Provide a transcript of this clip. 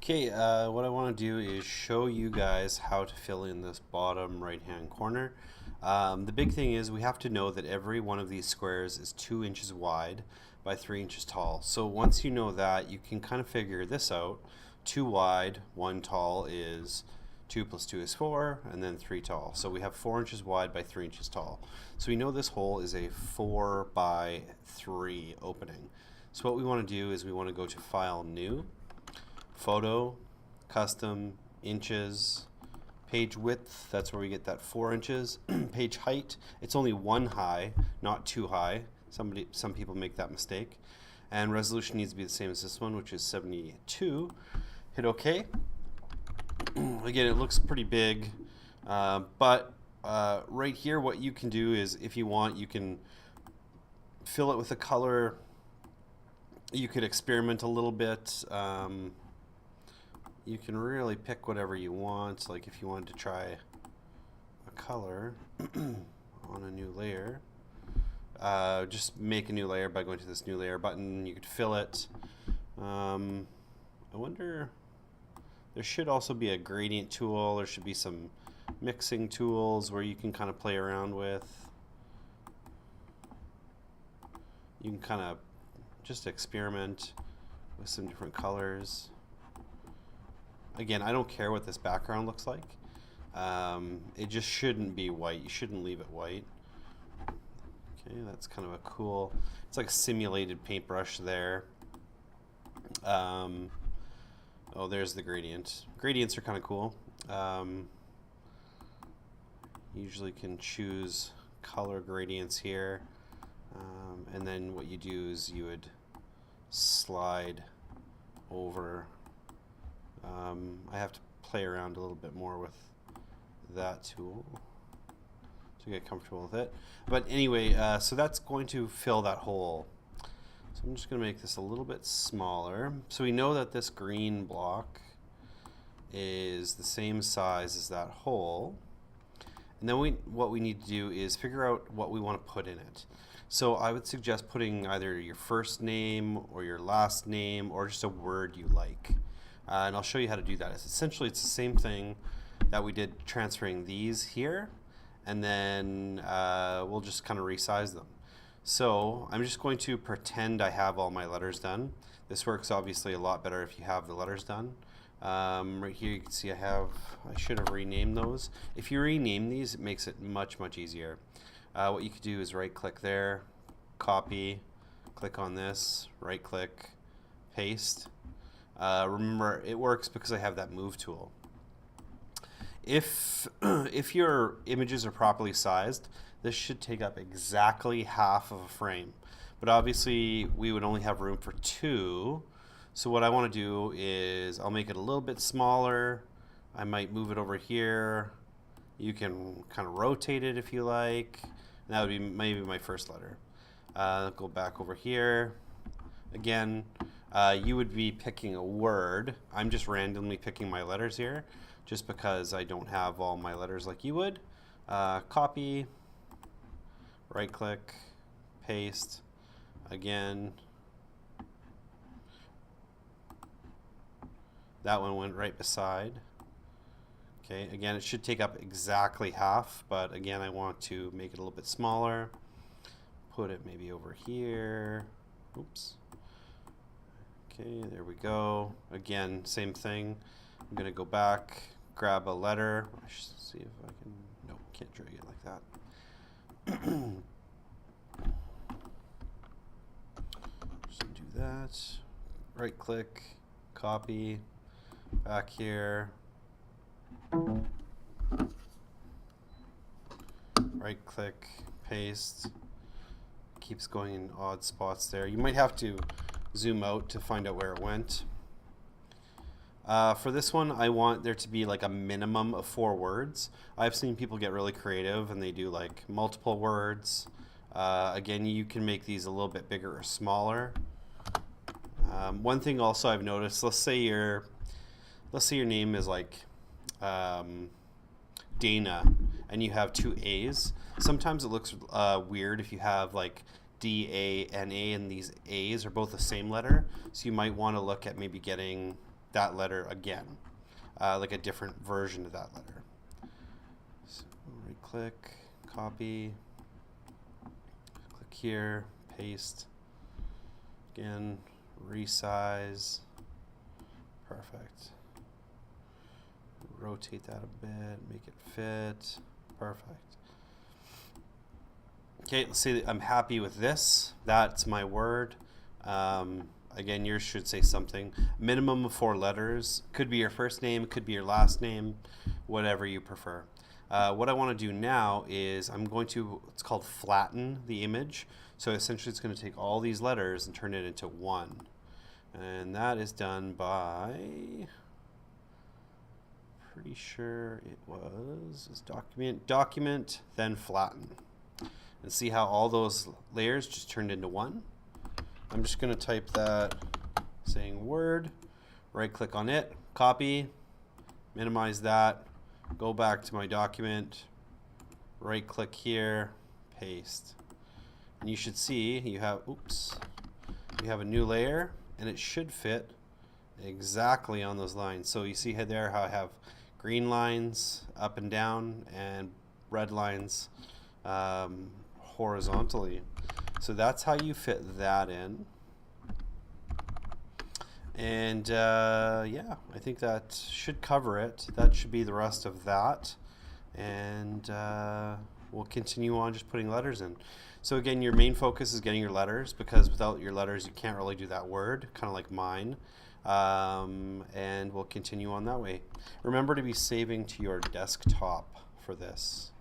Okay, what I want to do is show you guys how to fill in this bottom right hand corner. The big thing is we have to know that every one of these squares is 2 inches wide by 3 inches tall. So once you know that, you can kind of figure this out. 2 wide, 1 tall is 2 plus 2 is 4, and then 3 tall. So we have 4 inches wide by 3 inches tall. So we know this hole is a 4 by 3 opening. So what we want to do is we want to go to File, New, Photo, Custom, Inches, Page Width, that's where we get that 4 inches. Page Height, it's only 1 high, not 2 high. Some people make that mistake. And resolution needs to be the same as this one, which is 72. Hit OK. Again, it looks pretty big, but right here what you can do is, if you want, you can fill it with a color. You could experiment a little bit. You can really pick whatever you want. Like if you wanted to try a color on a new layer, just make a new layer by going to this new layer button. You could fill it. I wonder, there should also be a gradient tool. There should be some mixing tools where you can kind of play around with. You can kind of just experiment with some different colors. Again, I don't care what this background looks like. It just shouldn't be white. You shouldn't leave it white. Okay, that's kind of a cool, it's like a simulated paintbrush there. Oh, there's the gradient. Gradients are kind of cool. Usually can choose color gradients here. And then what you do is you would slide over. I have to play around a little bit more with that tool to get comfortable with it. But anyway, so that's going to fill that hole. So I'm just going to make this a little bit smaller. So we know that this green block is the same size as that hole. And then what we need to do is figure out what we want to put in it. So I would suggest putting either your first name or your last name or just a word you like. And I'll show you how to do that. Essentially, it's the same thing that we did transferring these here, and then we'll just kind of resize them. So I'm just going to pretend I have all my letters done. This works obviously a lot better if you have the letters done. Right here you can see I should have renamed those. If you rename these, it makes it much, much easier. What you could do is right click there, copy, click on this, right click, paste. Remember, it works because I have that move tool. If your images are properly sized, this should take up exactly half of a frame. But obviously, we would only have room for 2. So what I want to do is I'll make it a little bit smaller. I might move it over here. You can kind of rotate it if you like. And that would be maybe my first letter. Go back over here. Again, you would be picking a word. I'm just randomly picking my letters here just because I don't have all my letters like you would. Copy, right click, paste, again. That one went right beside. Okay, again, it should take up exactly half, but again, I want to make it a little bit smaller. Put it maybe over here. Oops. Okay, there we go. Again, same thing. I'm going to go back, grab a letter. I should see if I can, no, can't drag it like that. Just do that. Right click, copy, back here. Right click, paste. Keeps going in odd spots there. You might have to zoom out to find out where it went. For this one, I want there to be like a minimum of 4 words. I've seen people get really creative and they do like multiple words. Again, you can make these a little bit bigger or smaller. One thing also I've noticed, let's say your name is like Dana and you have 2 A's. Sometimes it looks weird if you have like D-A-N-A and these A's are both the same letter. So you might want to look at maybe getting that letter again, like a different version of that letter. So right click, copy, click here, paste, again, resize, perfect. Rotate that a bit, make it fit, perfect. Okay, let's say that I'm happy with this. That's my word. Again, yours should say something. Minimum of 4 letters. Could be your first name, could be your last name, whatever you prefer. What I want to do now is I'm going to, it's called flatten the image. So essentially it's going to take all these letters and turn it into one. And that is done by, pretty sure it was document, then flatten. And see how all those layers just turned into one? I'm just going to type that, saying Word, right click on it, copy, minimize that, go back to my document, right click here, paste. And you should see you have, you have a new layer, and it should fit exactly on those lines. So you see there how I have green lines up and down and red lines horizontally. So that's how you fit that in. And yeah, I think that should cover it. That should be the rest of that. And we'll continue on just putting letters in. So again, your main focus is getting your letters, because without your letters you can't really do that word, kind of like mine. And we'll continue on that way. Remember to be saving to your desktop for this.